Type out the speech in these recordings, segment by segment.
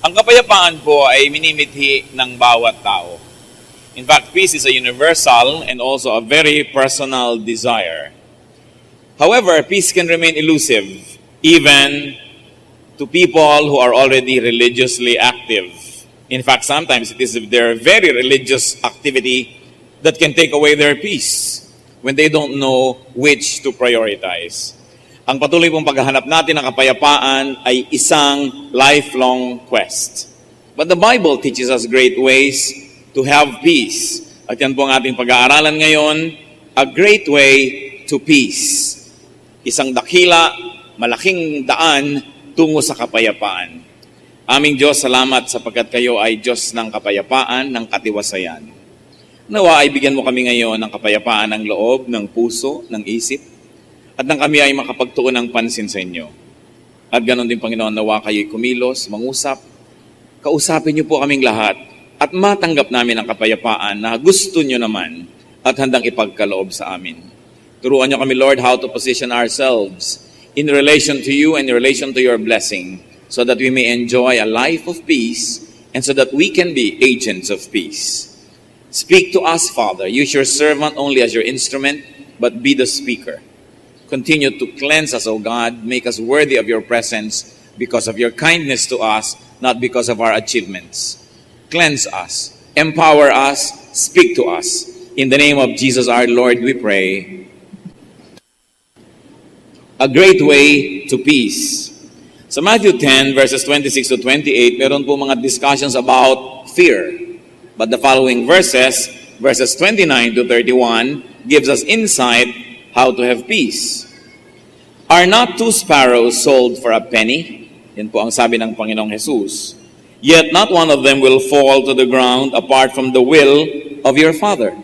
Ang kapayapaan po ay minimithi ng bawat tao. In fact, peace is a universal and also a very personal desire. However, peace can remain elusive even to people who are already religiously active. In fact, sometimes it is their very religious activity that can take away their peace when they don't know which to prioritize. Ang patuloy pong paghahanap natin ng kapayapaan ay isang lifelong quest. But the Bible teaches us great ways to have peace. At yan po ang ating pag-aaralan ngayon, a great way to peace. Isang dakila, malaking daan tungo sa kapayapaan. Aming Diyos, salamat sapagkat kayo ay Diyos ng kapayapaan, ng katiwasayan. Nawa ay bigyan mo kami ngayon ng kapayapaan ng loob, ng puso, ng isip, at nang kami ay makapagtuon ng pansin sa inyo. At ganon din, Panginoon, nawa kayo'y kumilos, mangusap. Kausapin niyo po kaming lahat at matanggap namin ang kapayapaan na gusto niyo naman at handang ipagkaloob sa amin. Turuan niyo kami, Lord, how to position ourselves in relation to you and in relation to your blessing so that we may enjoy a life of peace and so that we can be agents of peace. Speak to us, Father. Use your servant only as your instrument, but be the speaker. Continue to cleanse us, O God. Make us worthy of your presence because of your kindness to us, not because of our achievements. Cleanse us. Empower us. Speak to us. In the name of Jesus our Lord, we pray. A great way to peace. Sa Matthew 10, verses 26 to 28, meron po mga discussions about fear. But the following verses 29 to 31, gives us insight how to have peace. Are not 2 sparrows sold for a penny? Yan po ang sabi ng Panginoong Jesus. Yet not one of them will fall to the ground apart from the will of your Father.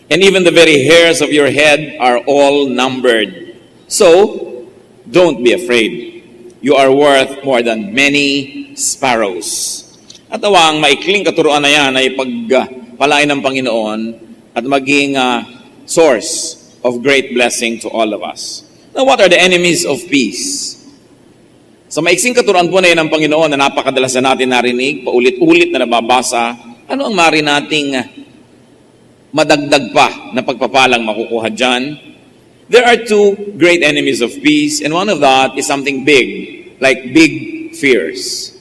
And even the very hairs of your head are all numbered. So, don't be afraid. You are worth more than many sparrows. At ang maikling katuruan na yan ay pagpalain ng Panginoon at maging source of great blessing to all of us. Now, what are the enemies of peace? Sa maiksing katuruan po na yan ng Panginoon na napakadalas na natin narinig, paulit-ulit na nababasa, ano ang mari nating madagdag pa na pagpapalang makukuha dyan? There are 2 great enemies of peace, and one of that is something big, like big fears.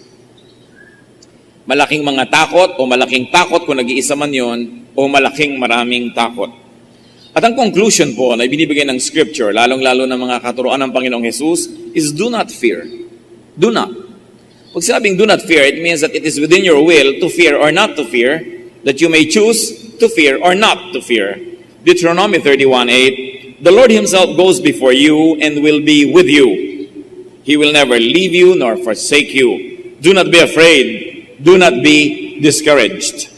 Malaking mga takot o malaking takot kung nag-iisa man yon o malaking maraming takot. At ang conclusion po na ibinibigay ng Scripture, lalong-lalo ng mga katuruan ng Panginoong Jesus, is do not fear. Do not. Pag sinabing do not fear, it means that it is within your will to fear or not to fear, that you may choose to fear or not to fear. Deuteronomy 31:8, the Lord Himself goes before you and will be with you. He will never leave you nor forsake you. Do not be afraid. Do not be discouraged.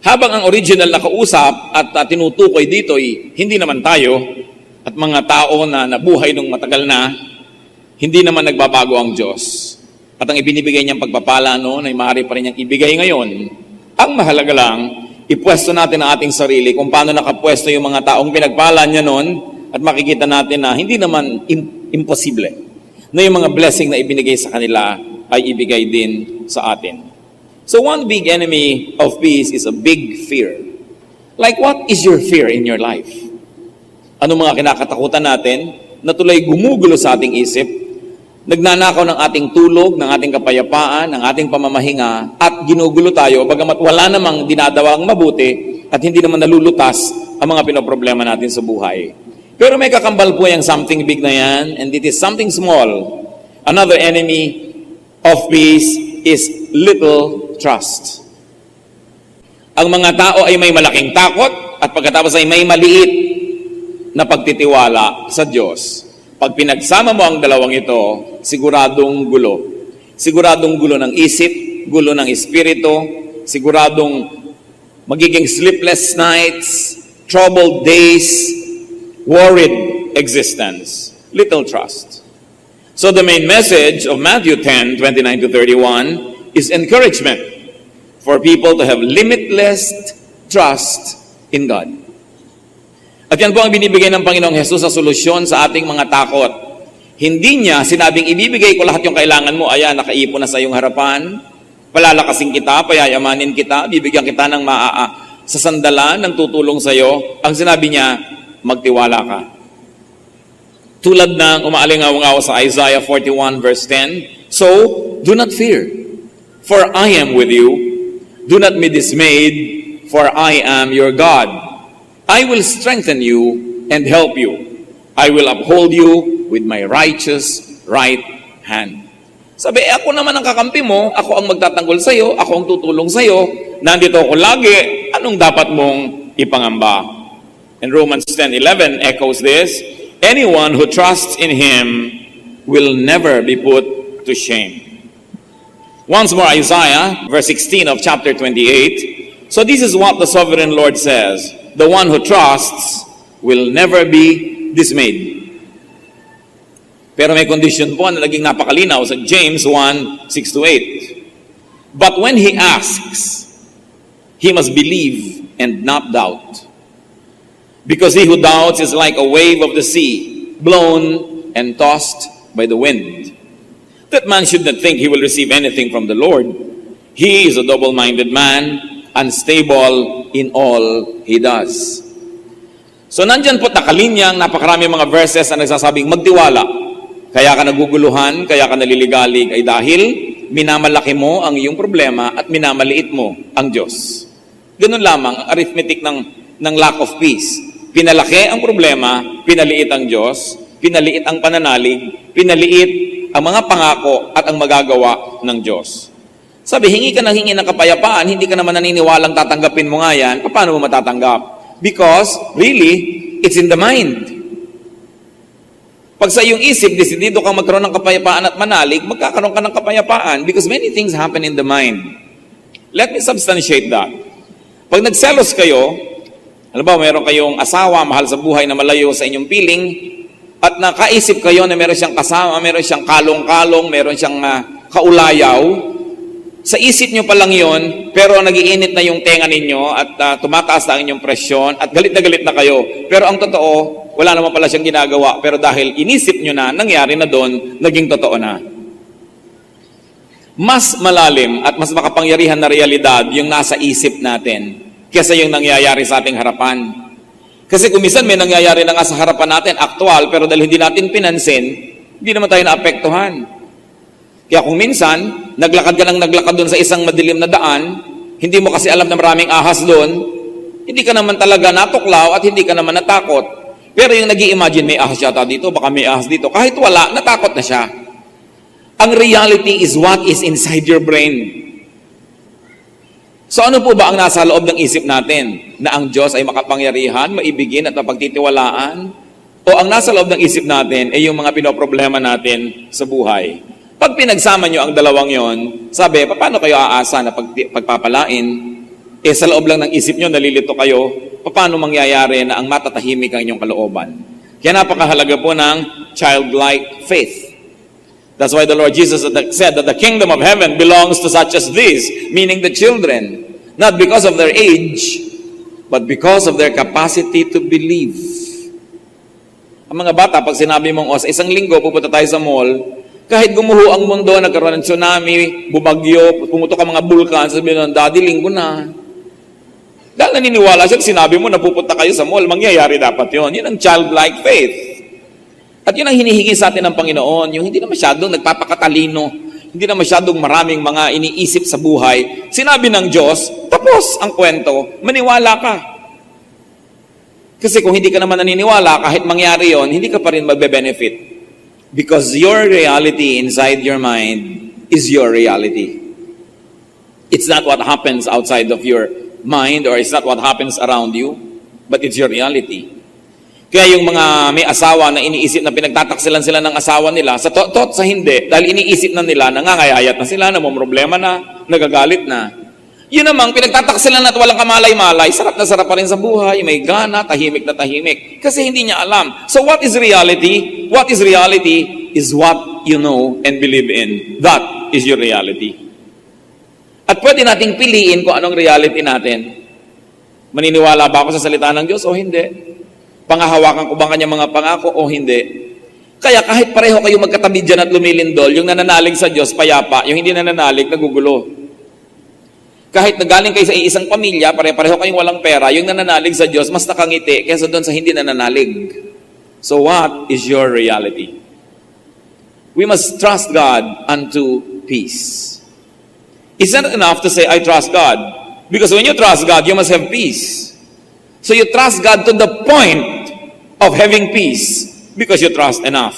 Habang ang original na kausap at tinutukoy dito ay hindi naman tayo at mga tao na nabuhay nung matagal na, hindi naman nagbabago ang Diyos. At ang ibinibigay niyang pagpapala noon ay maaari pa rin niyang ibigay ngayon. Ang mahalaga lang, ipwesto natin ang ating sarili kung paano nakapwesto yung mga taong pinagpala niya noon at makikita natin na hindi naman imposible na yung mga blessing na ibinigay sa kanila ay ibigay din sa atin. So one big enemy of peace is a big fear. Like what is your fear in your life? Ano mga kinakatakutan natin na tuloy gumugulo sa ating isip, nagnanakaw ng ating tulog, ng ating kapayapaan, ng ating pamamahinga, at ginugulo tayo, bagamat wala namang dinadawang mabuti at hindi naman nalulutas ang mga pinoproblema natin sa buhay. Pero may kakambal po yung something big na yan, and it is something small. Another enemy of peace is little trust. Ang mga tao ay may malaking takot at pagkatapos ay may maliit na pagtitiwala sa Diyos. Pag pinagsama mo ang dalawang ito, siguradong gulo. Siguradong gulo ng isip, gulo ng espiritu, siguradong magiging sleepless nights, troubled days, worried existence. Little trust. So the main message of Matthew 10, 29 to 31 is encouragement for people to have limitless trust in God. At yan po ang binibigay ng Panginoong Jesus sa solusyon sa ating mga takot. Hindi niya sinabing, ibibigay ko lahat yung kailangan mo, ayan, nakaipon na sa iyong harapan, palalakasin kita, payayamanin kita, bibigyan kita ng sa sandalan ng tutulong sa iyo. Ang sinabi niya, magtiwala ka. Tulad ng umaalingaw-ngaw sa Isaiah 41 verse 10, so, do not fear, for I am with you. Do not be dismayed, for I am your God. I will strengthen you and help you. I will uphold you with my righteous right hand. Sabi, ako naman ang kakampi mo, ako ang magtatanggol sa iyo, ako ang tutulong sa iyo, nandito ako lagi, anong dapat mong ipangamba? And Romans 10:11 echoes this, anyone who trusts in Him will never be put to shame. Once more, Isaiah, verse 16 of chapter 28. So this is what the sovereign Lord says, the one who trusts will never be dismayed. Pero may condition po na naging napakalinaw sa James 1:6-8. But when he asks, he must believe and not doubt. Because he who doubts is like a wave of the sea, blown and tossed by the wind. That man should not think he will receive anything from the Lord. He is a double-minded man, unstable in all he does. So nandyan po nakalinyang napakarami mga verses na nagsasabing magtiwala. Kaya ka naguguluhan, kaya ka naliligalig ay dahil minamalaki mo ang iyong problema at minamaliit mo ang Diyos. Ganun lamang ang arithmetic ng lack of peace. Pinalaki ang problema, pinaliit ang Diyos, pinaliit ang pananalig, pinaliit ang mga pangako at ang magagawa ng Diyos. Sabi, hingi ka ng hingi ng kapayapaan, hindi ka naman naniniwalang tatanggapin mo nga yan, paano mo matatanggap? Because, really, it's in the mind. Pag sa iyong isip, desidido kang magkaroon ng kapayapaan at manalig, magkakaroon ka ng kapayapaan because many things happen in the mind. Let me substantiate that. Pag nagselos kayo, alam ba, meron kayong asawa, mahal sa buhay na malayo sa inyong piling, at nakaisip kayo na meron siyang kasama, meron siyang kalong-kalong, meron siyang kaulayaw, sa isip nyo pa lang yon, pero nagiinit na yung tenga ninyo at tumataas na ang inyong presyon at galit na kayo. Pero ang totoo, wala naman pala siyang ginagawa, pero dahil inisip nyo na, nangyari na doon, naging totoo na. Mas malalim at mas makapangyarihan na realidad yung nasa isip natin kesa yung nangyayari sa ating harapan. Kasi kung minsan may nangyayari na nga sa harapan natin, aktual, pero dahil hindi natin pinansin, hindi naman tayo naapektuhan. Kaya kung minsan, naglakad ka doon sa isang madilim na daan, hindi mo kasi alam na maraming ahas doon, hindi ka naman talaga natuklaw at hindi ka naman natakot. Pero yung nag-i-imagine, may ahas yata dito, baka may ahas dito, kahit wala, natakot na siya. Ang reality is what is inside your brain. So ano po ba ang nasa loob ng isip natin? Na ang Diyos ay makapangyarihan, maibigin at mapagtitiwalaan? O ang nasa loob ng isip natin ay yung mga pinoproblema natin sa buhay? Pag pinagsama nyo ang dalawang yon, sabi, paano kayo aasa na pagpapalain? Sa loob lang ng isip nyo, nalilito kayo, paano mangyayari na ang matatahimik ang inyong kalooban? Kaya napakahalaga po ng childlike faith. That's why the Lord Jesus said that the kingdom of heaven belongs to such as these, meaning the children, not because of their age, but because of their capacity to believe. Ang mga bata, pag sinabi mong, sa isang linggo, pupunta tayo sa mall, kahit gumuho ang mundo, nagkaroon ng tsunami, bumagyo, pumutok ang mga bulkan, sabihin ng, Daddy, linggo na. Dahil naniniwala siya, sinabi mo na pupunta kayo sa mall, mangyayari dapat yon. Yun ang childlike faith. At yun ang hinihingi sa atin ng Panginoon, yung hindi na masyadong nagpapakatalino, hindi na masyadong maraming mga iniisip sa buhay. Sinabi ng Diyos, tapos ang kwento, maniwala ka. Kasi kung hindi ka naman naniniwala, kahit mangyari yon, hindi ka pa rin magbe-benefit. Because your reality inside your mind is your reality. It's not what happens outside of your mind or it's not what happens around you, but it's your reality. Kaya yung mga may asawa na iniisip na pinagtataksilan sila ng asawa nila, sa sa hindi, dahil iniisip na nila, nangangayayat na sila, namumroblema na, nagagalit na. Yun namang pinagtataksilan at walang kamalay-malay, sarap na sarap pa rin sa buhay, may gana, tahimik na tahimik. Kasi hindi niya alam. So what is reality? What is reality is what you know and believe in. That is your reality. At pwede nating piliin kung anong reality natin. Maniniwala ba ako sa salita ng Diyos o hindi? Pangahawakan ko ba kanyang mga pangako o hindi? Kaya kahit pareho kayo magkatabi dyan at lumilindol, yung nananalig sa Diyos, payapa, yung hindi nananalig, nagugulo. Kahit nagaling kayo sa isang pamilya, pare-pareho kayong walang pera, yung nananalig sa Diyos, mas nakangiti kaysa doon sa hindi nananalig. So what is your reality? We must trust God unto peace. It's not enough to say, I trust God. Because when you trust God, you must have peace. So you trust God to the point of having peace. Because you trust enough.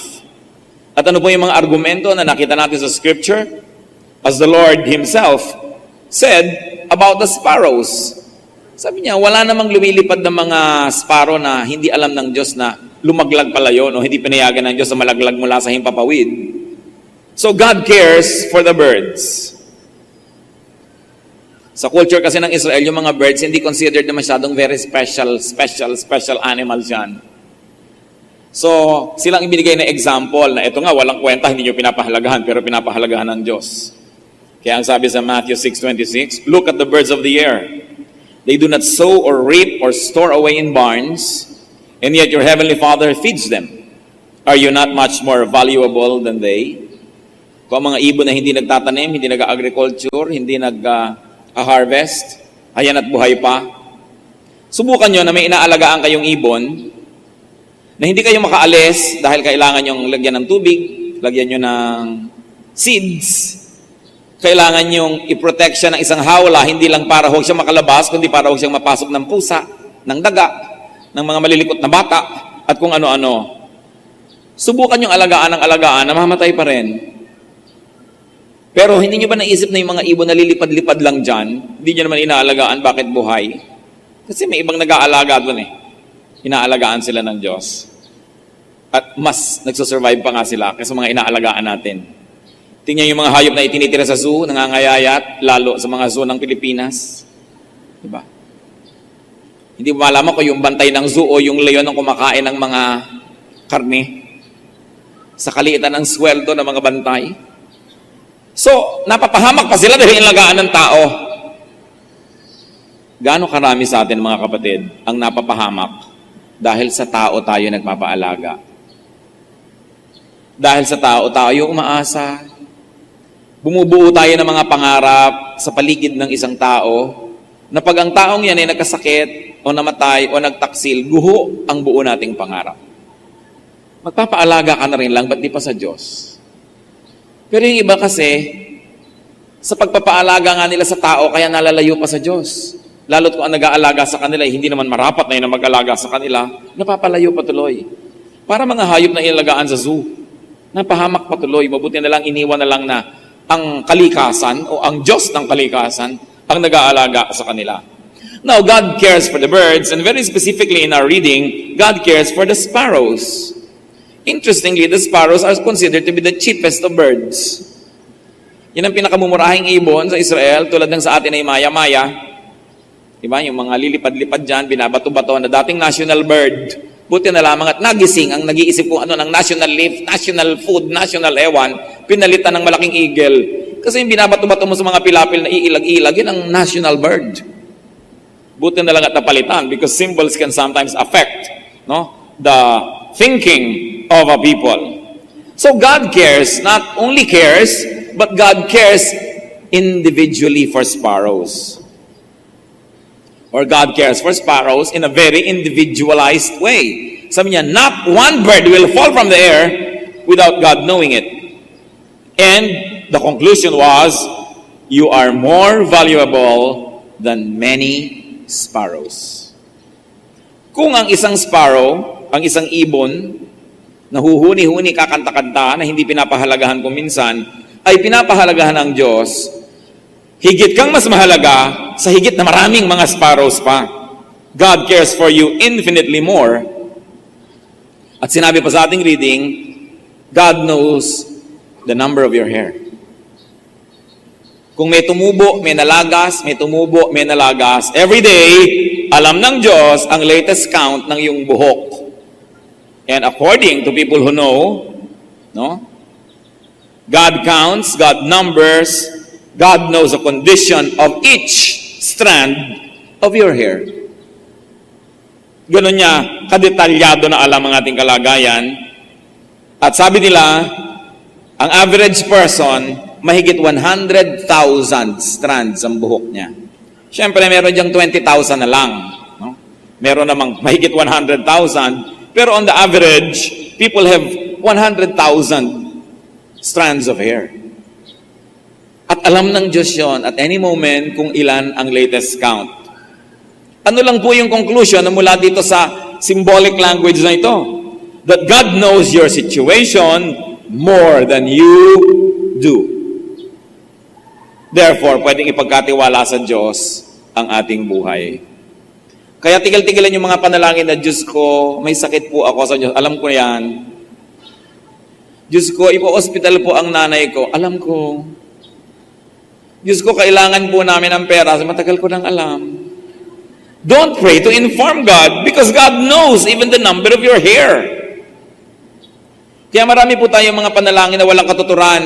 At ano po yung mga argumento na nakita natin sa Scripture? As the Lord Himself said about the sparrows. Sabi niya, wala namang lumilipad ng mga sparrow na hindi alam ng Diyos na lumaglag pala yun o hindi pinayagan ng Diyos na malaglag mula sa himpapawid. So God cares for the birds. Sa culture kasi ng Israel, yung mga birds hindi considered na masyadong very special animals yan. So, silang ibinigay na example na ito nga, walang kwenta, hindi nyo pinapahalagahan, pero pinapahalagahan ng Diyos. Kaya ang sabi sa Matthew 6:26, look at the birds of the air. They do not sow or reap or store away in barns, and yet your heavenly Father feeds them. Are you not much more valuable than they? Kung ang mga ibon na hindi nagtatanim, hindi nag-agriculture, hindi nag-harvest, ayan at buhay pa. Subukan nyo na may inaalagaan kayong ibon, na hindi kayo makaalis dahil kailangan nyong lagyan ng tubig, lagyan nyo ng seeds, kailangan nyong i-protect siya ng isang hawla, hindi lang para huwag siya makalabas, kundi para huwag siyang mapasok ng pusa, ng daga, ng mga malilikot na bata, at kung ano-ano. Subukan yung alagaan ng alagaan, namamatay pa rin. Pero hindi nyo ba naisip na yung mga ibon na lilipad-lipad lang dyan, hindi nyo naman inaalagaan, bakit buhay? Kasi may ibang nag-aalaga doon eh. Inaalagaan sila ng Diyos. At mas nagsusurvive pa nga sila kaysa mga inaalagaan natin. Tingnan yung mga hayop na itinitira sa zoo, nangangayayat, lalo sa mga zoo ng Pilipinas. Diba? Hindi mo malaman kung yung bantay ng zoo o yung leon ang kumakain ng mga karne sa kaliitan ng sweldo ng mga bantay. So, napapahamak pa sila dahil inaalagaan ng tao. Gaano karami sa atin mga kapatid ang napapahamak dahil sa tao tayo nagpapaalaga. Dahil sa tao tayo umaasa. Bumubuo tayo ng mga pangarap sa paligid ng isang tao na pag ang taong yan ay nagkasakit o namatay o nagtaksil, guho ang buo nating pangarap. Magpapaalaga ka na rin lang, ba't di pa sa Diyos? Pero yung iba kasi, sa pagpapaalaga nga nila sa tao, kaya nalalayo pa sa Diyos. Lalo't kung ang nag-aalaga sa kanila, hindi naman marapat na yun na mag-alaga sa kanila, napapalayo patuloy. Para mga hayop na ilalagaan sa zoo, napahamak patuloy, mabuti na lang, iniwan na lang na ang kalikasan o ang Diyos ng kalikasan ang nag-aalaga sa kanila. Now, God cares for the birds, and very specifically in our reading, God cares for the sparrows. Interestingly, the sparrows are considered to be the cheapest of birds. Yan ang pinakamumurahing ibon sa Israel, tulad ng sa atin ay maya-maya. Diba? Yung mga lilipad-lipad dyan, binabato-bato na dating national bird. Buti na lamang at nagising ang nag-iisip kung ano ng national leaf, national food, national ewan, pinalitan ng malaking eagle. Kasi yung binabato-bato mo sa mga pilapil na iilag-ilag, yun ang national bird. Buti na lang at napalitan because symbols can sometimes affect the thinking of a people. So God cares, not only cares, but God cares individually for sparrows. Or God cares for sparrows in a very individualized way. Sabi niya, not one bird will fall from the air without God knowing it. And the conclusion was, you are more valuable than many sparrows. Kung ang isang sparrow, ang isang ibon, nahuhuni-huni kakanta-kanta na hindi pinapahalagahan kung minsan, ay pinapahalagahan ng Diyos, higit kang mas mahalaga sa higit na maraming mga sparrows pa. God cares for you infinitely more. At sinabi pa sa ating reading, God knows the number of your hair. Kung may tumubo, may nalagas, may tumubo, may nalagas, every day, alam ng Diyos ang latest count ng iyong buhok. And according to people who know, God counts, God numbers, God knows the condition of each strand of your hair. Ganun niya, kadetalyado na alam ang ating kalagayan. At sabi nila, ang average person, mahigit 100,000 strands ang buhok niya. Siyempre, meron diyang 20,000 na lang. No? Meron namang mahigit 100,000. Pero on the average, people have 100,000 strands of hair. At alam ng Diyos yon at any moment kung ilan ang latest count. Ano lang po yung conclusion na mula dito sa symbolic language na ito? That God knows your situation more than you do. Therefore, pwedeng ipagkatiwala sa Diyos ang ating buhay. Kaya tigil-tigilan yung mga panalangin na, Diyos ko, may sakit po ako sa Diyos. Alam ko yan. Diyos ko, ipo-hospital po ang nanay ko. Alam ko. Diyos ko, kailangan po namin ng pera. Matagal ko nang alam. Don't pray to inform God because God knows even the number of your hair. Kaya marami po tayong mga panalangin na walang katuturan.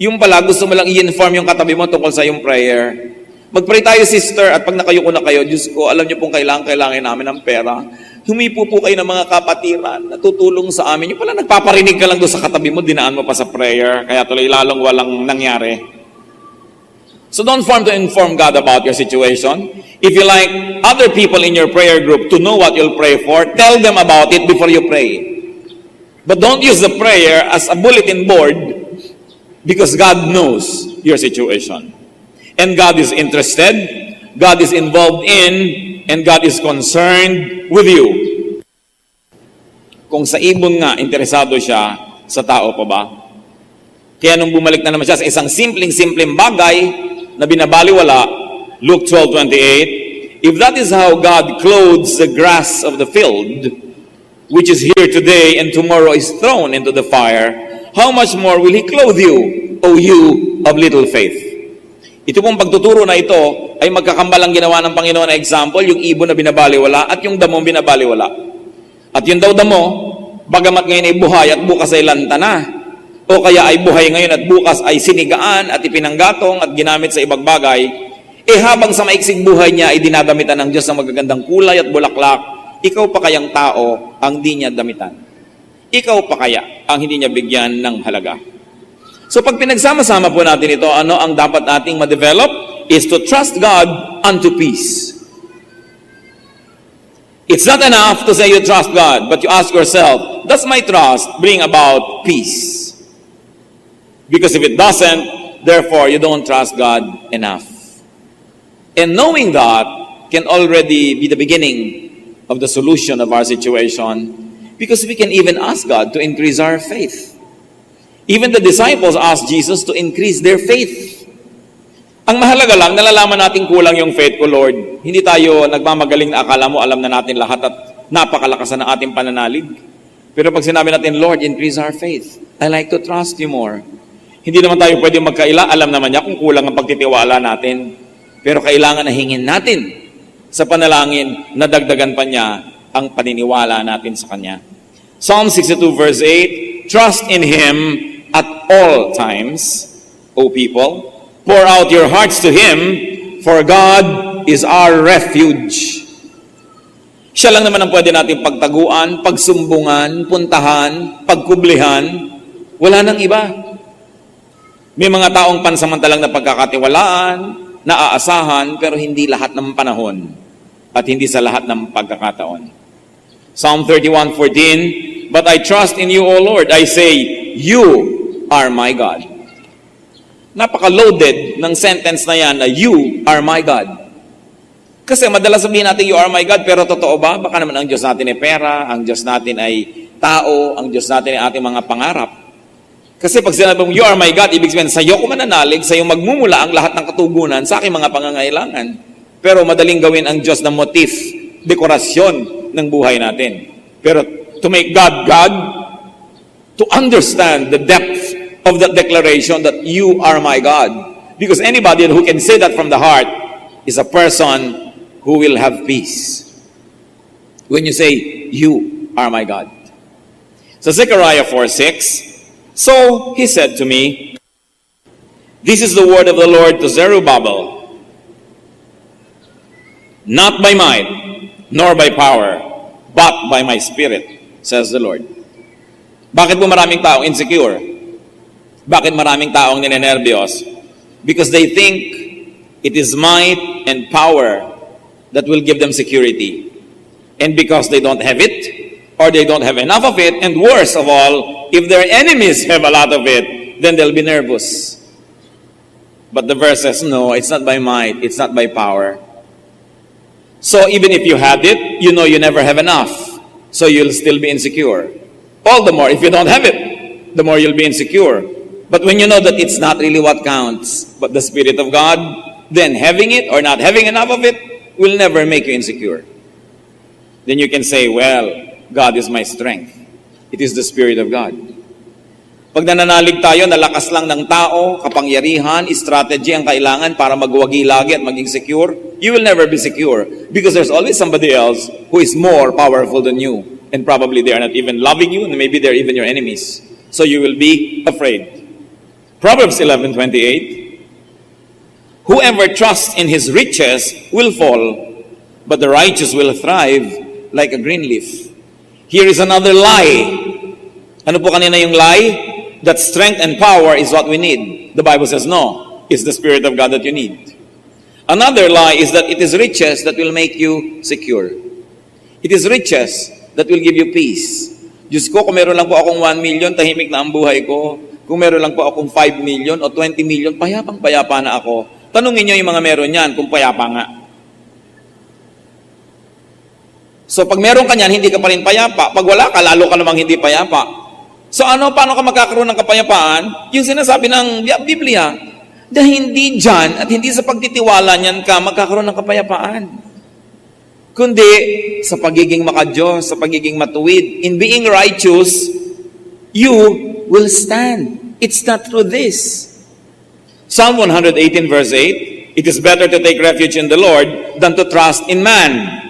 Yung pala, gusto mo lang i-inform yung katabi mo tungkol sa yung prayer. Mag-pray tayo, sister, at pag nakayuko na kayo, Diyos ko, alam niyo pong kailangan namin ng pera. Humipo po kayo ng mga kapatiran na tutulong sa amin. Yung pala, nagpaparinig ka lang doon sa katabi mo, dinaan mo pa sa prayer, kaya tuloy lalong walang nangyari. So don't form to inform God about your situation. If you like other people in your prayer group to know what you'll pray for, tell them about it before you pray. But don't use the prayer as a bulletin board because God knows your situation. And God is interested, God is involved in, and God is concerned with you. Kung sa ibon nga, interesado siya, sa tao pa ba? Kaya nung bumalik na naman siya sa isang simpleng bagay, na binabaliwala, Luke 12:28, if that is how God clothes the grass of the field, which is here today and tomorrow is thrown into the fire, how much more will He clothe you, O you of little faith? Ito pong pagtuturo na ito ay magkakambalang ginawa ng Panginoon na example, yung ibon na binabaliwala at yung damong binabaliwala. At yung daw damo, bagamat ngayon ay buhay at bukas ay lanta na, o kaya ay buhay ngayon at bukas ay sinigaan at ipinanggatong at ginamit sa ibang bagay, habang sa maiksing buhay niya ay dinadamitan ng Diyos ng magagandang kulay at bulaklak, ikaw pa kayang tao ang di niya damitan? Ikaw pa kaya ang hindi niya bigyan ng halaga? So pag pinagsama-sama po natin ito, ano ang dapat nating ma-develop is to trust God unto peace. It's not enough to say you trust God, but you ask yourself, does my trust bring about peace? Because if it doesn't, therefore, you don't trust God enough. And knowing that can already be the beginning of the solution of our situation because we can even ask God to increase our faith. Even the disciples asked Jesus to increase their faith. Ang mahalaga lang, nalalaman natin kulang yung faith ko, Lord. Hindi tayo nagmamagaling na akala mo, alam na natin lahat at napakalakasan ng ating pananalig. Pero pag sinabi natin, Lord, increase our faith. I like to trust you more. Hindi naman tayo pwede magkaila. Alam naman niya kung kulang ang pagtitiwala natin. Pero kailangan na hingin natin sa panalangin na dagdagan pa niya ang paniniwala natin sa Kanya. Psalm 62 verse 8, trust in Him at all times, O people. Pour out your hearts to Him, for God is our refuge. Siya lang naman ang pwede natin pagtaguan, pagsumbungan, puntahan, pagkublihan. Wala nang iba. May mga taong pansamantalang na pagkakatiwalaan, naaasahan, pero hindi lahat ng panahon at hindi sa lahat ng pagkakataon. Psalm 31:14, but I trust in you, O Lord. I say, you are my God. Napaka-loaded ng sentence na yan na you are my God. Kasi madalas sabihin natin, you are my God, pero totoo ba? Baka naman ang Diyos natin ay pera, ang Diyos natin ay tao, ang Diyos natin ay ating mga pangarap. Kasi pag sinabi mong, you are my God, ibig sabihin, sa'yo ko mananalig, sa'yo magmumula ang lahat ng katugunan sa aking mga pangangailangan. Pero madaling gawin ang Diyos na motif, dekorasyon ng buhay natin. Pero to make God God, to understand the depth of that declaration that you are my God. Because anybody who can say that from the heart is a person who will have peace. When you say, you are my God. So Zechariah 4:6, so he said to me, this is the word of the Lord to Zerubbabel, not by might, nor by power, but by my Spirit, says the Lord. Bakit po maraming taong insecure? Bakit maraming taong ninenervyos? Because they think it is might and power that will give them security. And because they don't have it, or they don't have enough of it, and worst of all, if their enemies have a lot of it, then they'll be nervous. But the verse says, no, it's not by might, it's not by power. So even if you had it, you know you never have enough. So you'll still be insecure. All the more, if you don't have it, the more you'll be insecure. But when you know that it's not really what counts, but the Spirit of God, then having it or not having enough of it will never make you insecure. Then you can say, well, God is my strength. It is the Spirit of God. Pag nananalig tayo, nalakas lang ng tao, kapangyarihan, strategy ang kailangan para magwagi lagi at maging secure, you will never be secure because there's always somebody else who is more powerful than you. And probably they are not even loving you, and maybe they're even your enemies. So you will be afraid. Proverbs 11:28, whoever trusts in his riches will fall, but the righteous will thrive like a green leaf. Here is another lie. Ano po kanina yung lie? That strength and power is what we need. The Bible says no. It's the Spirit of God that you need. Another lie is that it is riches that will make you secure. It is riches that will give you peace. Diyos ko, kung meron lang po akong 1 million, tahimik na ang buhay ko. Kung meron lang po akong 5 million o 20 million, payapang-payapa na ako. Tanungin nyo yung mga meron yan kung payapa nga. So pag meron ka niyan, hindi ka pa rin payapa. Pag wala ka, lalo ka namang hindi payapa. So paano ka magkakaroon ng kapayapaan? Yung sinasabi ng Biblia, dahil hindi dyan at hindi sa pagtitiwala niyan ka magkakaroon ng kapayapaan. Kundi sa pagiging makadiyos, sa pagiging matuwid. In being righteous, you will stand. It's not through this. Psalm 118 verse 8, it is better to take refuge in the Lord than to trust in man.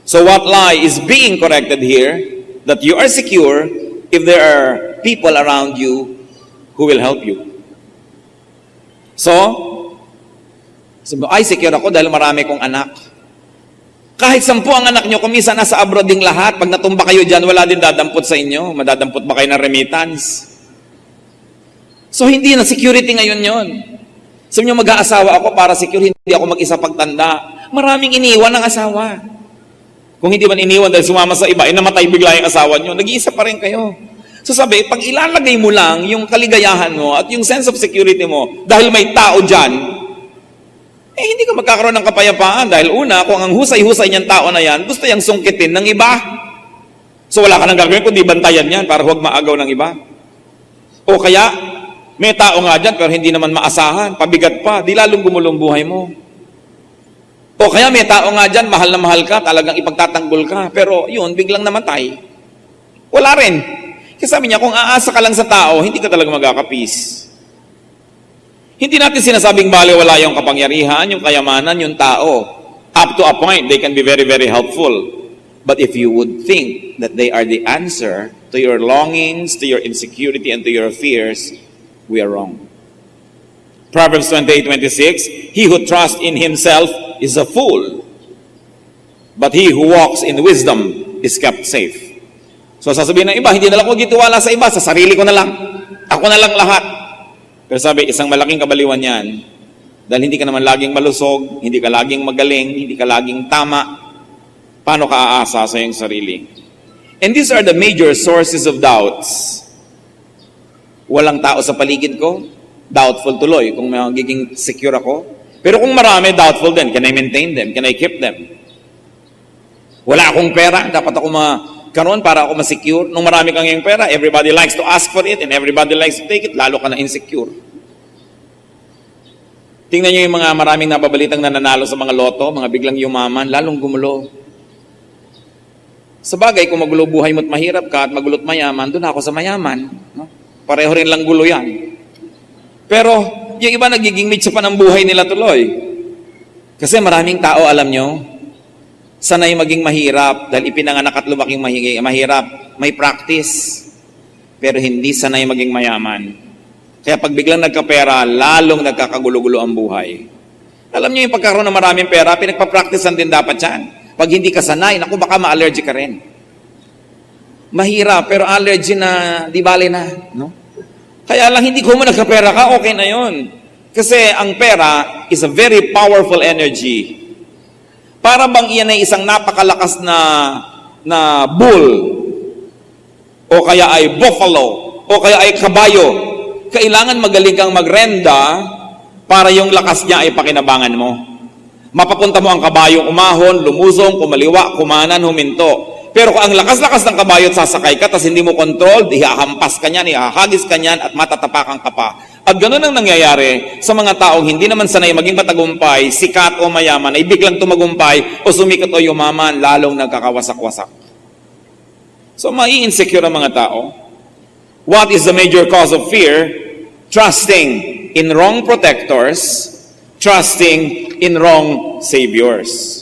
So what lie is being corrected here? That you are secure if there are people around you who will help you. So, ay secure ako dahil marami kong anak. Kahit 10 ang anak nyo, kung minsan nasa abroad ding lahat, pag natumba kayo dyan, wala din dadampot sa inyo. Madadampot ba kayo ng remittance? So, hindi na security ngayon yon. Sabi nyo, mag-aasawa ako para secure, hindi ako mag-isa pagtanda. Maraming iniwan ng asawa. Kung hindi man iniwan dahil sumama sa iba, namatay bigla yung asawa nyo, nag-iisa pa rin kayo. So sabi, pag ilalagay mo lang yung kaligayahan mo at yung sense of security mo, dahil may tao dyan, hindi ka magkakaroon ng kapayapaan. Dahil una, kung ang husay-husay niyang tao na yan, gusto yung sungkitin ng iba. So wala ka nang gagawin kundi bantayan yan para huwag maagaw ng iba. O kaya, may tao nga dyan pero hindi naman maasahan, pabigat pa, di lalong gumulong buhay mo. O kaya may tao nga dyan, mahal na mahal ka, talagang ipagtatanggol ka, pero yun, biglang namatay. Wala rin. Kasi sabi niya, kung aasa ka lang sa tao, hindi ka talaga magkakapis. Hindi natin sinasabing baliwala yung kapangyarihan, yung kayamanan, yung tao. Up to a point, they can be very, very helpful. But if you would think that they are the answer to your longings, to your insecurity, and to your fears, we are wrong. Proverbs 28:26, he who trusts in himself is a fool, but he who walks in wisdom is kept safe. So sasabihin ng iba, hindi na lang ako gitiwala sa iba, sa sarili ko na lang. Ako na lang lahat. Pero sabi, isang malaking kabaliwan yan, dahil hindi ka naman laging malusog, hindi ka laging magaling, hindi ka laging tama, paano ka aasa sa iyong sarili? And these are the major sources of doubts. Walang tao sa paligid ko, doubtful tuloy kung magiging secure ako. Pero kung marami, doubtful din. Can I maintain them? Can I keep them? Wala akong pera, dapat ako magkaroon para ako ma-secure. Nung marami kang yung pera, everybody likes to ask for it and everybody likes to take it, lalo ka na insecure. Tingnan nyo yung mga maraming nababalitang nananalo sa mga loto, mga biglang yumaman, lalong gumulo. Sa bagay, kung magulo buhay mo't mahirap ka at magulot mayaman, doon ako sa mayaman. No? Pareho rin lang gulo yan. Pero, yung iba nagiging mitsa pa ng buhay nila tuloy. Kasi maraming tao, alam nyo, sanay maging mahirap dahil ipinanganak at lumaking mahirap. May practice, pero hindi sanay maging mayaman. Kaya pag biglang nagkapera, lalong nagkakagulo-gulo ang buhay. Alam nyo yung pagkakaroon ng maraming pera, pinagpa-practicean din dapat yan. Pag hindi ka sanay, naku, baka ma-allergic ka rin. Mahirap, pero allergy na, di bale na. No? Kaya lang, hindi ko mo nagkapera ka, okay na yon. Kasi ang pera is a very powerful energy. Para bang iyan ay isang napakalakas na bull, o kaya ay buffalo, o kaya ay kabayo. Kailangan magaling kang magrenda para yung lakas niya ay pakinabangan mo. Mapapunta mo ang kabayo umahon, lumusong, kumaliwa, kumanan, huminto. Pero kung ang lakas-lakas ng kabayo at sasakay ka, tapos hindi mo control, ihahampas ka niyan, ihahagis ka niyan, at matatapakan ka pa. At ganoon ang nangyayari sa mga taong hindi naman sanay maging matagumpay, sikat o mayaman, ay biglang tumagumpay o sumikat o yumaman, lalong nagkakawasak-wasak. So, mai-insecure ang mga tao. What is the major cause of fear? Trusting in wrong protectors, trusting in wrong saviors.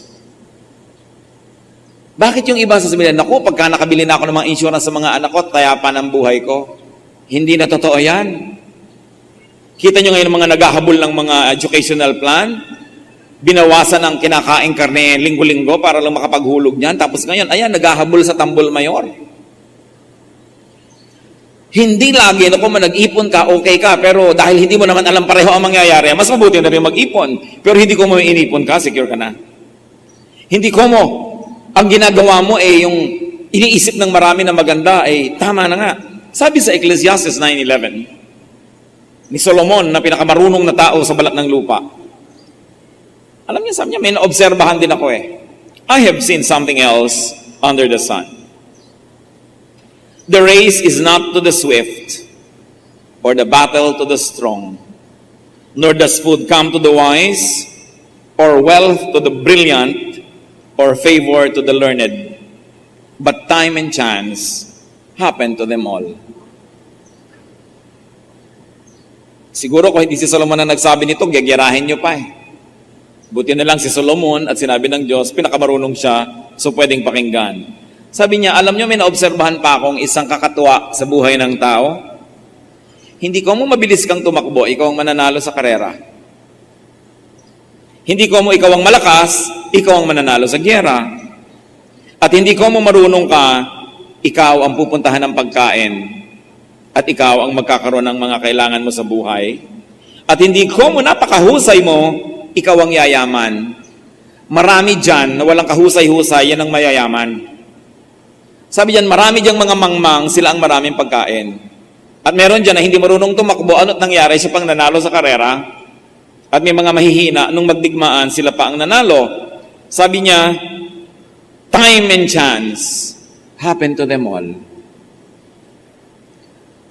Bakit yung iba sasabihin, naku, pagka nakabili na ako ng mga insurance sa mga anak ko, kaya pa ng buhay ko? Hindi na totoo yan. Kita nyo ngayon mga naghahabol ng mga educational plan, binawasan ang kinakain karne linggo-linggo para lang makapaghulog niyan, tapos ngayon, ayan, naghahabol sa tambol mayor. Hindi lagi, naku, nag-ipon ka, okay ka, pero dahil hindi mo naman alam pareho ang mangyayari, mas mabuti na rin mag-ipon. Pero hindi ko mo inipon ka, secure ka na. Hindi ko mo. Ang ginagawa mo ay yung iniisip ng marami na maganda, ay tama na nga. Sabi sa Ecclesiastes 9:11, ni Solomon na pinakamarunong na tao sa balat ng lupa. Alam niya, sabi niya, may naobserbahan din ako eh. I have seen something else under the sun. The race is not to the swift, or the battle to the strong, nor does food come to the wise, or wealth to the brilliant, or favor to the learned. But time and chance happen to them all. Siguro kung hindi si Solomon na nagsabi nito, gagirahin nyo pa eh. Buti na lang si Solomon at sinabi ng Diyos, pinakamarunong siya, so pwedeng pakinggan. Sabi niya, alam nyo, may naobserbahan pa akong isang kakatuwa sa buhay ng tao. Hindi ko mo mabilis kang tumakbo, ikaw ang mananalo sa karera. Hindi ko mo ikaw ang malakas, ikaw ang mananalo sa gyera. At hindi ko mo marunong ka, ikaw ang pupuntahan ng pagkain. At ikaw ang magkakaroon ng mga kailangan mo sa buhay. At hindi ko mo napakahusay mo, ikaw ang yayaman. Marami dyan na walang kahusay-husay, yan ang mayayaman. Sabi dyan, marami dyan mga mangmang, sila ang maraming pagkain. At meron dyan na hindi marunong tumakbo, ano't nangyari, siya pang nanalo sa karera. At may mga mahihina, nung magdigmaan, sila pa ang nanalo. Sabi niya, time and chance happen to them all.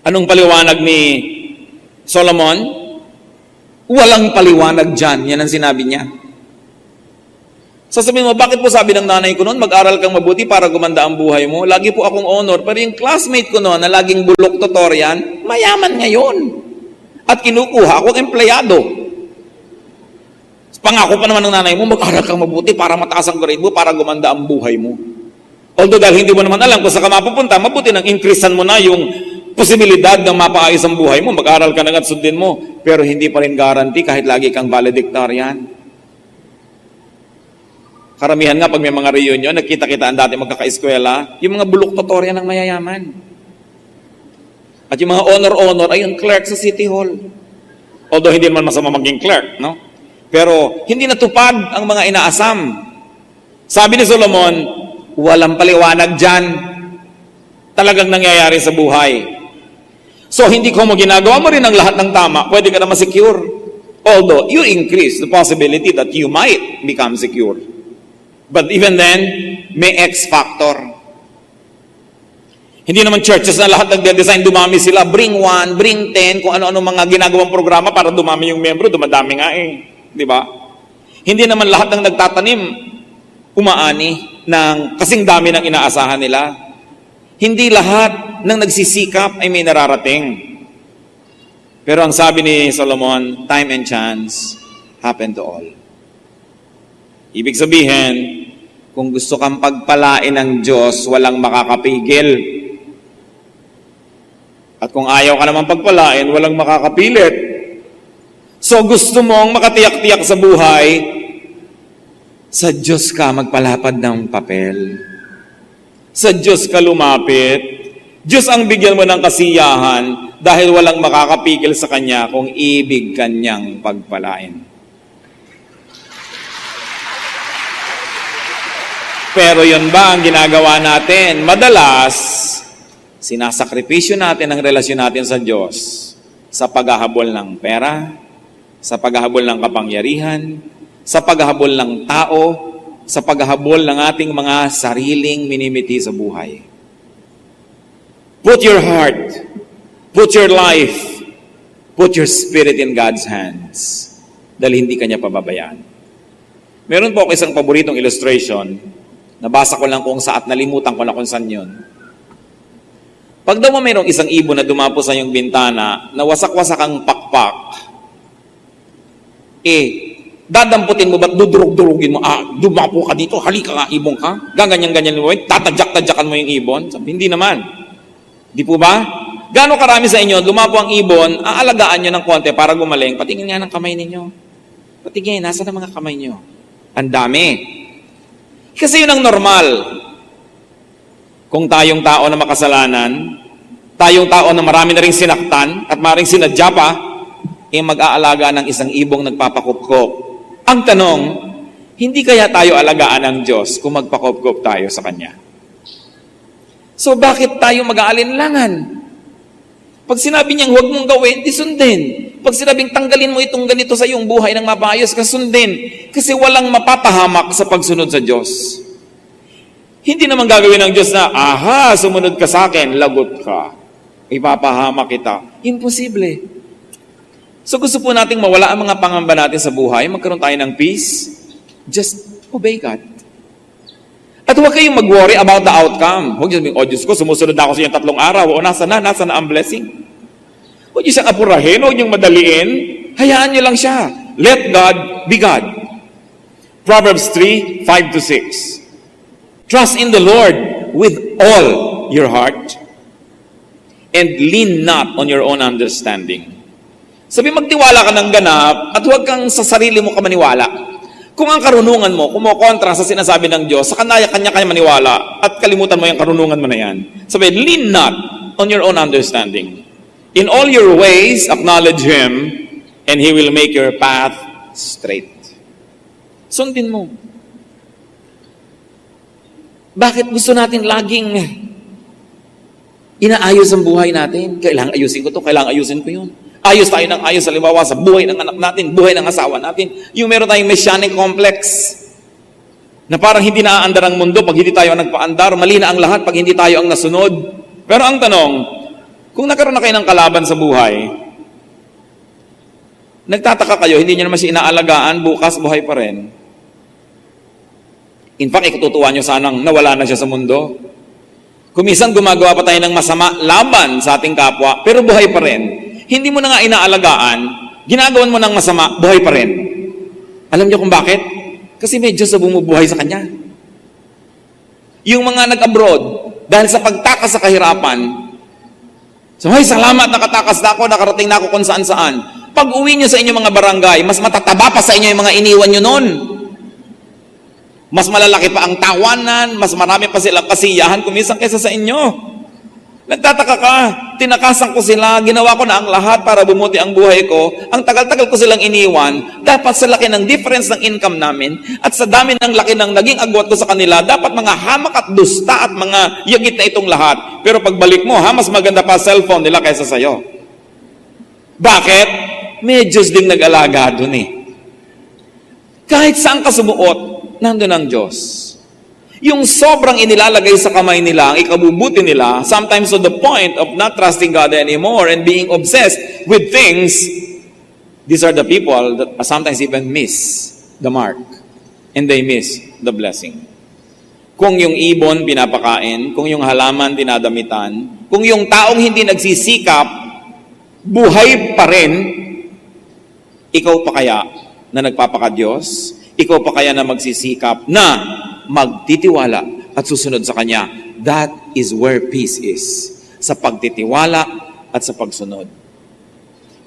Anong paliwanag ni Solomon? Walang paliwanag dyan. Yan ang sinabi niya. Sasabihin mo, bakit po sabi ng nanay ko noon, mag-aral kang mabuti para gumanda ang buhay mo? Lagi po akong honor. Pero yung classmate ko noon, na laging bulok tutorian, mayaman ngayon. At kinukuha akong empleyado. Pangako pa naman ng nanay mo, mag-aral kang mabuti para mataas ang grade mo, para gumanda ang buhay mo. Although dahil hindi mo naman alam kung saan ka mapupunta, mabuti nang increasean mo na yung posibilidad na mapaayos ang buhay mo, mag-aral ka na at sundin mo, pero hindi pa rin guarantee kahit lagi kang valedictorian. Karamihan nga pag may mga reunion, nagkita-kitaan dati magkaka-eskwela, yung mga bulok tutorial ng mayayaman. At yung mga honor-honor ay yung clerk sa City Hall. Although hindi naman masama maging clerk, no? Pero hindi natupad ang mga inaasam. Sabi ni Solomon, walang paliwanag dyan. Talagang nangyayari sa buhay. So, hindi ko mo ginagawa mo rin ang lahat ng tama, pwede ka na masecure. Although, you increase the possibility that you might become secure. But even then, may X factor. Hindi naman churches na lahat nagde-design, dumami sila, bring 1, bring 10, kung ano-ano mga ginagawang programa para dumami yung membro, dumadami nga eh. Di ba? Hindi naman lahat ng nagtatanim, umaani ng kasing dami ng inaasahan nila. Hindi lahat ng nagsisikap ay may nararating. Pero ang sabi ni Solomon, time and chance happen to all. Ibig sabihin, kung gusto kang pagpalain ng Diyos, walang makakapigil. At kung ayaw ka naman pagpalain, walang makakapilit. So gusto mong makatiyak-tiyak sa buhay, sa Diyos ka magpalapad ng papel. Sa Diyos ka lumapit. Diyos ang bigyan mo ng kasiyahan dahil walang makakapigil sa Kanya kung ibig Kanyang pagpalain. Pero yun ba ang ginagawa natin? Madalas, sinasakripisyo natin ang relasyon natin sa Diyos sa paghahabol ng pera, sa paghahabol ng kapangyarihan, sa paghahabol ng tao, sa paghahabol ng ating mga sariling minimiti sa buhay. Put your heart, put your life, put your spirit in God's hands dahil hindi Kanya pababayaan. Meron po ako isang paboritong illustration. Nabasa ko lang kung saan at nalimutan ko na kung saan yun. Pag daw mayroong isang ibon na dumapo sa iyong bintana, na wasak-wasak ang pakpak, dadamputin mo ba't dudurog-durugin mo, dumapo ka dito, halika nga, ibon ka, gaganyan-ganyan mo, tatadyak-tadyakan mo yung ibon? Sabi, hindi naman. Di po ba? Gaano karami sa inyo, lumapo ang ibon, aalagaan nyo ng konti para gumaling, patingin nga ng kamay ninyo. Patingin, nasa na mga kamay nyo? Ang dami. Kasi yun ang normal. Kung tayong tao na makasalanan, tayong tao na marami na rin sinaktan at maring sinadya pa, mag-aalaga ng isang ibong nagpapakupkop. Ang tanong, hindi kaya tayo alagaan ng Diyos kung magpakupkop tayo sa Kanya? So bakit tayo mag-aalinlangan? Pag sinabi niyang huwag mong gawin, di sundin. Pag sinabing tanggalin mo itong ganito sa iyong buhay ng mabayos, kasundin. Kasi walang mapapahamak sa pagsunod sa Diyos. Hindi naman gagawin ng Diyos na, sumunod ka sa akin, lagot ka. Ipapahamak kita. Imposible. So gusto po nating mawala ang mga pangamba natin sa buhay, magkaroon tayo ng peace, just obey God. At huwag kayong mag-worry about the outcome. Huwag niyo sabihin, Diyos ko, sumusunod na ako sa iyong 3 araw. O, nasa na ang blessing? Huwag niyo siyang apurahin, huwag niyong madaliin. Hayaan niyo lang siya. Let God be God. Proverbs 3:5-6. Trust in the Lord with all your heart and lean not on your own understanding. Sabi, magtiwala ka ng ganap at huwag kang sa sarili mo ka maniwala. Kung ang karunungan mo kumokontra sa sinasabi ng Diyos, sa kanya maniwala at kalimutan mo yung karunungan mo na yan. Sabi, lean not on your own understanding. In all your ways, acknowledge Him and He will make your path straight. Sundin mo. Bakit gusto natin laging inaayos ang buhay natin? Kailangan ayusin ko to, kailangan ayusin ko yun. Ayos tayo ng ayos, halimbawa sa buhay ng anak natin, buhay ng asawa natin. Yung meron tayong messianic complex na parang hindi naaandar ang mundo pag hindi tayo ang nagpaandar, mali na ang lahat pag hindi tayo ang nasunod. Pero ang tanong, kung nagkaroon na kayo ng kalaban sa buhay, nagtataka kayo, hindi nyo naman siya inaalagaan, bukas buhay pa rin. In fact, ikatutuwa nyo sanang nawala na siya sa mundo. Kumisan gumagawa pa tayo ng masama laban sa ating kapwa, pero buhay pa rin. Hindi mo na nga inaalagaan, ginagawan mo ng masama, buhay pa rin. Alam niyo kung bakit? Kasi may Diyos na bumubuhay sa Kanya. Yung mga nag-abroad, dahil sa pagtakas sa kahirapan, so, salamat, nakatakas na ako, nakarating na ako kung saan-saan. Pag uwi niyo sa inyong mga barangay, mas matataba pa sa inyo yung mga iniwan niyo noon. Mas malalaki pa ang tawanan, mas marami pa silang kasiyahan kumisan kaysa sa inyo. Nagtataka ka, tinakasan ko sila, ginawa ko na ang lahat para bumuti ang buhay ko, ang tagal-tagal ko silang iniwan, dapat sa laki ng difference ng income namin, at sa dami ng laki ng naging agwat ko sa kanila, dapat mga hamak at dusta at mga yagit na itong lahat. Pero pagbalik mo, mas maganda pa cellphone nila kaysa sa'yo. Bakit? May Diyos ding nag-alaga dun eh. Kahit saan ka sumuot, nandun ang Diyos. Yung sobrang inilalagay sa kamay nila, ang ikabubuti nila, sometimes to the point of not trusting God anymore and being obsessed with things, these are the people that sometimes even miss the mark and they miss the blessing. Kung yung ibon pinapakain, kung yung halaman dinadamitan, kung yung taong hindi nagsisikap, buhay pa rin, ikaw pa kaya na nagpapaka-Diyos? Ikaw pa kaya na magsisikap na magtitiwala at susunod sa Kanya? That is where peace is. Sa pagtitiwala at sa pagsunod.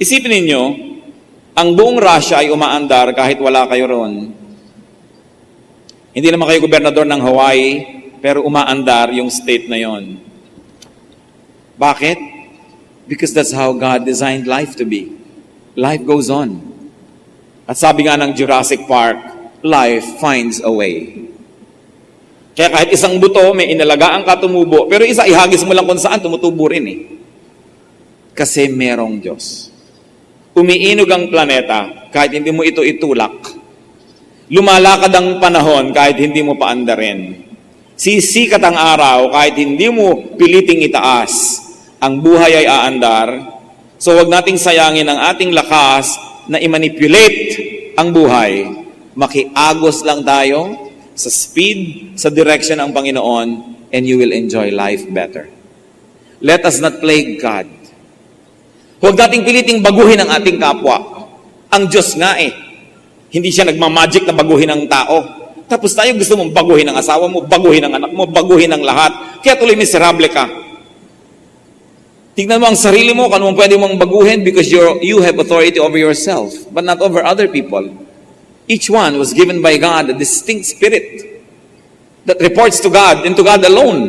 Isipin ninyo, ang buong Russia ay umaandar kahit wala kayo ron. Hindi naman kayo gobernador ng Hawaii, pero umaandar yung state na yon. Bakit? Because that's how God designed life to be. Life goes on. At sabi nga ng Jurassic Park, life finds a way. Kaya kahit isang buto, may inalagaan ka tumubo, pero isa ihagis mo lang kung saan, tumutubo rin eh. Kasi merong Diyos. Umiinog ang planeta kahit hindi mo ito itulak. Lumalakad ang panahon kahit hindi mo paandarin. Sisikat ang araw kahit hindi mo piliting itaas. Ang buhay ay aandar. So wag nating sayangin ang ating lakas na i-manipulate ang buhay. Makiagos lang tayo sa speed, sa direction ng Panginoon, and you will enjoy life better. Let us not plague God. Huwag nating piliting baguhin ang ating kapwa. Ang Diyos nga eh. Hindi siya nagmamagic na baguhin ang tao. Tapos tayo gusto mong baguhin ang asawa mo, baguhin ang anak mo, baguhin ang lahat. Kaya tuloy miserable ka. Tingnan mo ang sarili mo, kung ano pwede mong baguhin because you have authority over yourself, but not over other people. Each one was given by God a distinct spirit that reports to God and to God alone.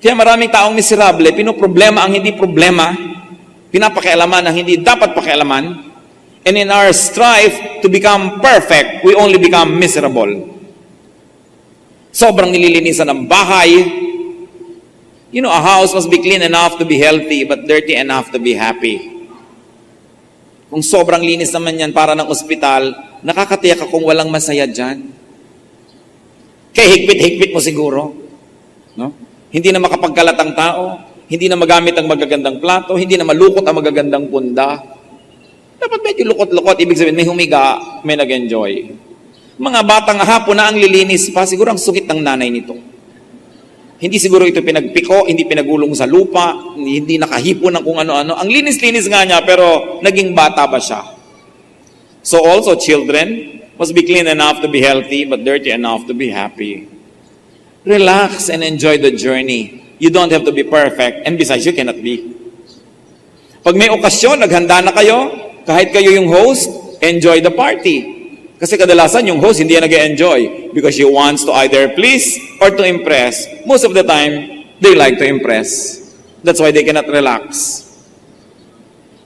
Kaya maraming taong miserable, pinoproblema ang hindi problema, pinapakialaman ang hindi dapat pakialaman, and in our strive to become perfect, we only become miserable. Sobrang nililinisan ng bahay. You know, a house must be clean enough to be healthy, but dirty enough to be happy. Kung sobrang linis naman yan para ng ospital, nakakatiyak ka kung walang masaya dyan. Kaya higpit-higpit mo siguro. No? Hindi na makapagkalat ang tao, hindi na magamit ang magagandang plato, hindi na malukot ang magagandang punda. Dapat medyo lukot-lukot, ibig sabihin may humiga, may nag-enjoy. Mga batang hapon na ang lilinis pa, siguro ang sungit ng nanay nito. Hindi siguro ito pinagpiko, hindi pinagulong sa lupa, hindi nakahipon ng kung ano-ano. Ang linis-linis nga niya, pero naging bata ba siya? So also children must be clean enough to be healthy, but dirty enough to be happy. Relax and enjoy the journey. You don't have to be perfect, and besides, you cannot be. Pag may okasyon, naghanda na kayo, kahit kayo yung host, enjoy the party. Kasi kadalasan yung host hindi yan nag-enjoy because he wants to either please or to impress. Most of the time, they like to impress. That's why they cannot relax.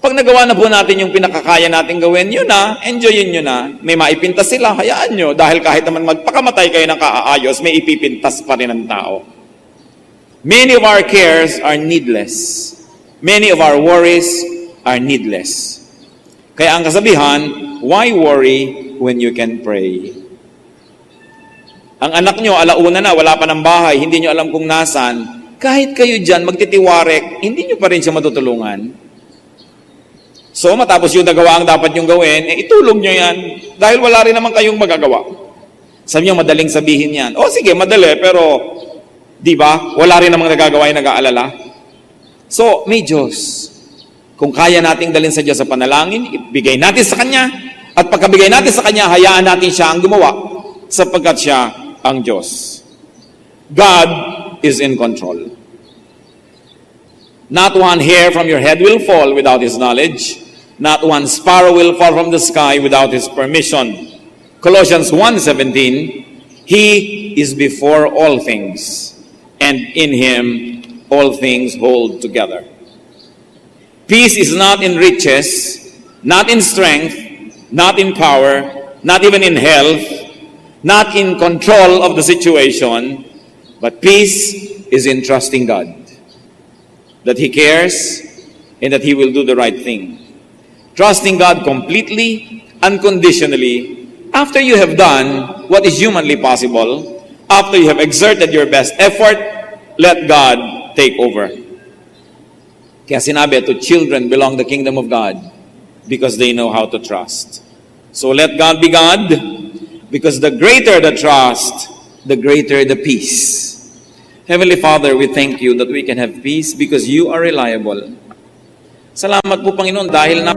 Pag nagawa na po natin yung pinakakaya natin gawin, yun na, enjoyin nyo na. May maipintas sila, hayaan nyo. Dahil kahit naman magpakamatay kayo ng kaaayos, may ipipintas pa rin ang tao. Many of our cares are needless. Many of our worries are needless. Kaya ang kasabihan, why worry when you can pray? Ang anak nyo, alauna na, wala pa ng bahay, hindi nyo alam kung nasan, kahit kayo dyan magtitiwarek, hindi nyo pa rin siya matutulungan. So, matapos yung nagawa ang dapat yung gawin, itulog nyo yan, dahil wala rin naman kayong magagawa. Sabi nyo, madaling sabihin yan. O sige, madali, pero, di ba, wala rin namang nagagawa yung nag-aalala. So, may Diyos. Kung kaya nating dalhin sa Diyos sa panalangin, ibigay natin sa Kanya, at pagkabigay natin sa Kanya, hayaan natin siya ang gumawa, sapagkat siya ang Diyos. God is in control. Not one hair from your head will fall without His knowledge. Not one sparrow will fall from the sky without His permission. Colossians 1:17, He is before all things, and in Him all things hold together. Peace is not in riches, not in strength, not in power, not even in health, not in control of the situation, but peace is in trusting God, that He cares and that He will do the right thing. Trusting God completely, unconditionally, after you have done what is humanly possible, after you have exerted your best effort, let God take over. Kaya sinabi, to children belong the kingdom of God because they know how to trust. So let God be God, because the greater the trust, the greater the peace. Heavenly Father, we thank you that we can have peace because you are reliable. Salamat po, Panginoon, dahil na